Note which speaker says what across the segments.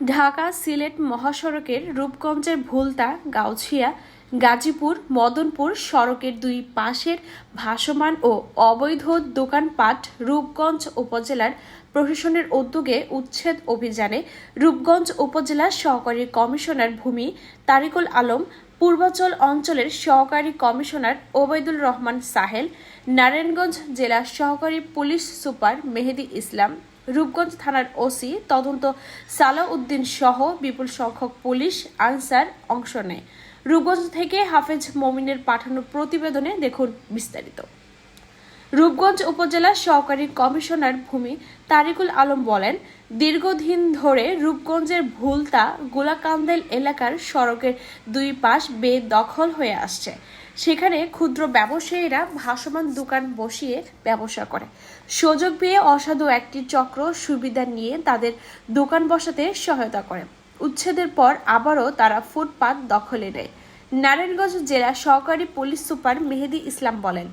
Speaker 1: ঢাকা সিলেট মহাসড়কের রূপগঞ্জের ভুলতা গাউছিয়া গাজীপুর মদনপুর সড়কের দুই পাশের ভাসমান ও অবৈধ দোকানপাট রূপগঞ্জ উপজেলার প্রশাসনের উদ্যোগে উচ্ছেদ অভিযানে রূপগঞ্জ উপজেলা সহকারী কমিশনার ভূমি তারিকুল আলম, পূর্বাঞ্চল অঞ্চলের সহকারী কমিশনার ওবায়দুল রহমান সাহেল, নারায়ণগঞ্জ জেলা সহকারী পুলিশ সুপার মেহেদী ইসলাম, রূপগঞ্জ থানার ওসি তদন্ত সালাউদ্দিন সহ বিপুল সংখ্যক পুলিশ আনসার অংশ নেয়। রূপগঞ্জ থেকে হাফেজ মমিনের পাঠানো প্রতিবেদনে দেখুন বিস্তারিত। রূপগঞ্জ উপজেলা সহকারী কমিশনার ভূমি তারিকুল আলম বলেন, দীর্ঘদিন ধরে রূপগঞ্জের ভুলতা গোলাকান্দেল এলাকার সড়কের দুই পাশ বেদখল হয়ে আসছে। সেখানে ক্ষুদ্র ব্যবসায়ীরা ভাসমান দোকান বসিয়ে ব্যবসা করে। সুযোগ পেয়ে অসাধু একটি চক্র সুবিধা নিয়ে তাদের দোকান বসাতে সহায়তা করে। উচ্ছেদের পর আবারও তারা ফুটপাত দখলে নেয়। নারায়ণগঞ্জ জেলা সহকারী পুলিশ সুপার মেহেদী ইসলাম বলেন,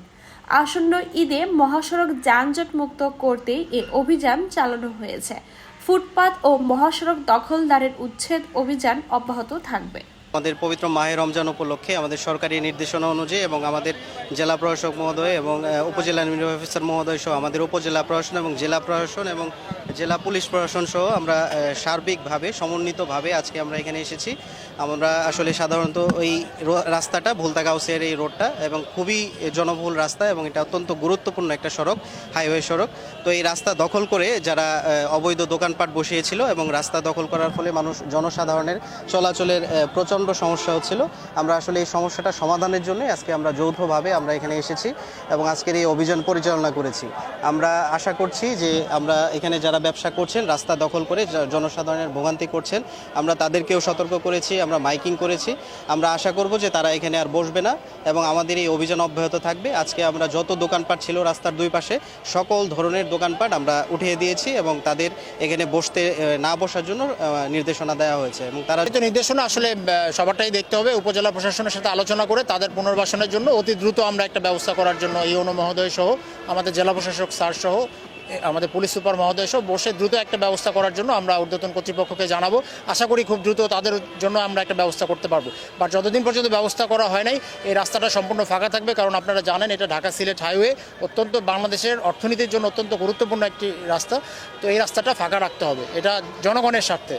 Speaker 1: আসন্ন ঈদে মহাসড়ক যানজট মুক্ত করতেই এ অভিযান চালানো হয়েছে। ফুটপাত ও মহাসড়ক দখলদারের উচ্ছেদ অভিযান অব্যাহত থাকবে।
Speaker 2: আমাদের পবিত্র মাহে রমজান উপলক্ষে আমাদের সরকারি নির্দেশনা অনুযায়ী এবং আমাদের জেলা প্রশাসক মহোদয় এবং উপজেলা নির্বাহী অফিসার মহোদয় সহ আমাদের উপজেলা প্রশাসন এবং জেলা প্রশাসন এবং জেলা পুলিশ প্রশাসন সহ আমরা সার্বিকভাবে সমন্বিতভাবে আজকে আমরা এখানে এসেছি। আমরা আসলে সাধারণত এই রাস্তাটা ভুলতা গাউসিয়ার এই রোডটা এবং খুবই জনবহুল রাস্তা এবং এটা অত্যন্ত গুরুত্বপূর্ণ একটা সড়ক, হাইওয়ে সড়ক। তো এই রাস্তা দখল করে যারা অবৈধ দোকানপাট বসিয়েছিল এবং রাস্তা দখল করার ফলে জনসাধারণের চলাচলের প্রচণ্ড সমস্যা হচ্ছিল। আমরা আসলে এই সমস্যাটা সমাধানের জন্য আজকে আমরা যৌথভাবে আমরা এখানে এসেছি এবং আজকের এই অভিযান পরিচালনা করেছি। আমরা আশা করছি যে আমরা এখানে যারা ব্যবসা করছেন রাস্তা দখল করে জনসাধারণের ভোগান্তি করছেন, আমরা তাদেরকেও সতর্ক করেছি, আমরা মাইকিং করেছি। আমরা আশা করব যে তারা এখানে আর বসবে না এবং আমাদের এই অভিযান অব্যাহত থাকবে। আজকে আমরা যত দোকানপাট ছিল রাস্তার দুই পাশে সকল ধরনের দোকানপাট আমরা উঠিয়ে দিয়েছি এবং তাদের এখানে না বসার জন্য নির্দেশনা দেওয়া হয়েছে এবং তারা
Speaker 3: নির্দেশনা আসলে সবারটাই দেখতে হবে। উপজেলা প্রশাসনের সাথে আলোচনা করে তাদের পুনর্বাসনের জন্য অতি দ্রুত আমরা একটা ব্যবস্থা করার জন্য ইউনো মহোদয় সহ আমাদের জেলা প্রশাসক স্যার সহ আমাদের পুলিশ সুপার মহোদয় সহ বসে দ্রুত একটা ব্যবস্থা করার জন্য আমরা ঊর্ধ্বতন কর্তৃপক্ষকে জানাবো। আশা করি খুব দ্রুত তাদের জন্য আমরা একটা ব্যবস্থা করতে পারবো। বাট যতদিন পর্যন্ত ব্যবস্থা করা হয় নাই এই রাস্তাটা সম্পূর্ণ ফাঁকা থাকবে, কারণ আপনারা জানেন এটা ঢাকা সিলেট হাইওয়ে, অত্যন্ত বাংলাদেশের অর্থনীতির জন্য অত্যন্ত গুরুত্বপূর্ণ একটি রাস্তা। তো এই রাস্তাটা ফাঁকা রাখতে হবে, এটা জনগণের স্বার্থে।